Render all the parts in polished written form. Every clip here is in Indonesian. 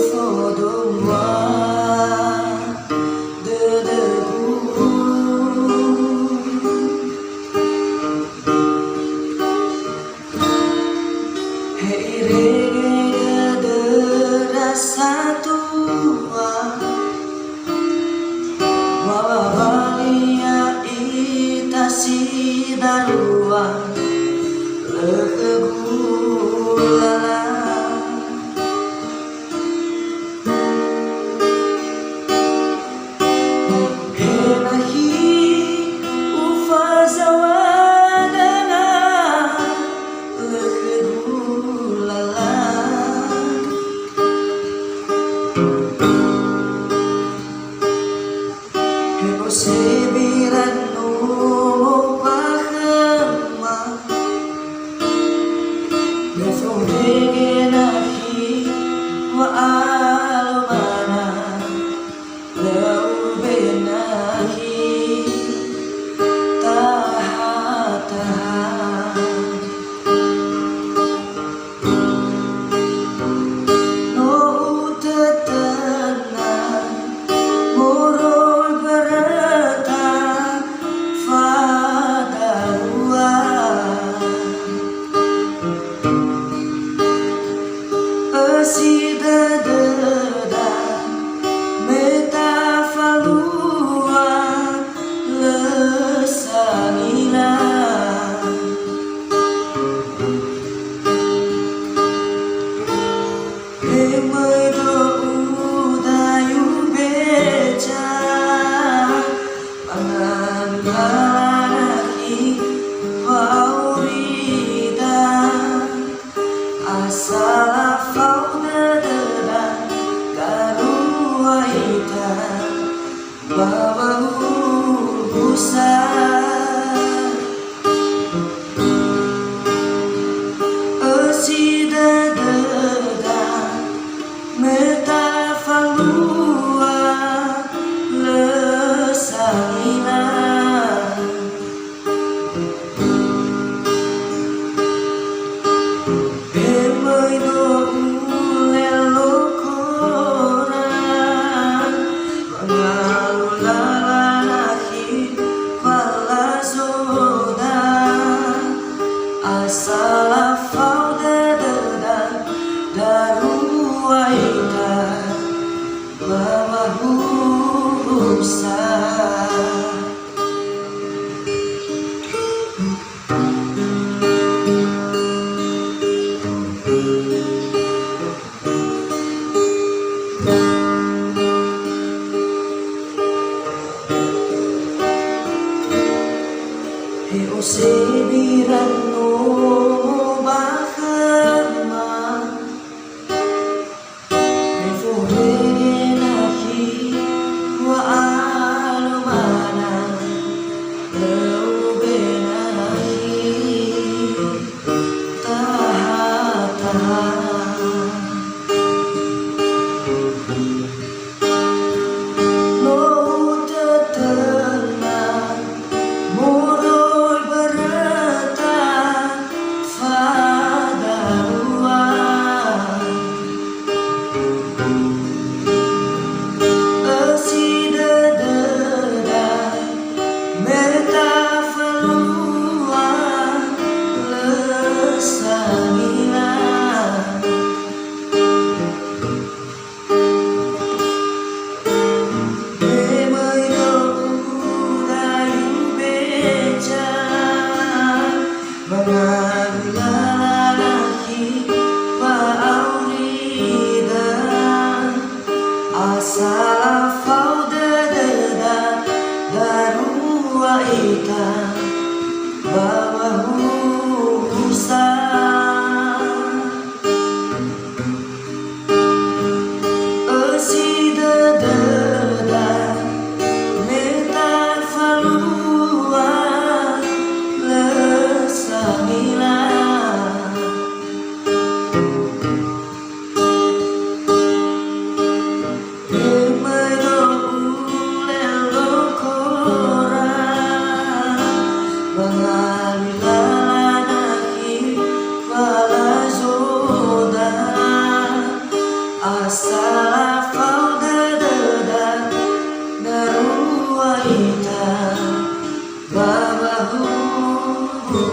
faux de moi, de debout. Hei reggae de rasa tua, wawa valia itasi darua, lekegulala. Sebiranno pahama Nefrodegenahi wa almana Laubenahi tahataha No utetana Murul bereta Fadarua Asida deda Metafalua Lesanila Emedo udayu beca Pangangalaki Faurida Asala faudada Garuaita Bawahu busa Asida deda Metafalua Lesanila Emedo ulelo koran Mengalulalahi Valazoda Asala faudada Daruaita Bawahu busa Eo sebiranno bahama Nefrodegenahi wa almana Laubenahi tahataha No tetena Murul bereta Fadarua Asida deda Metafalua Lesanila Emedo udayu beca Mengalulalahi Faurida Asala faudada Daruaita Bawahu busa Asida deda Metafalua Lesanila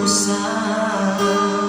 usah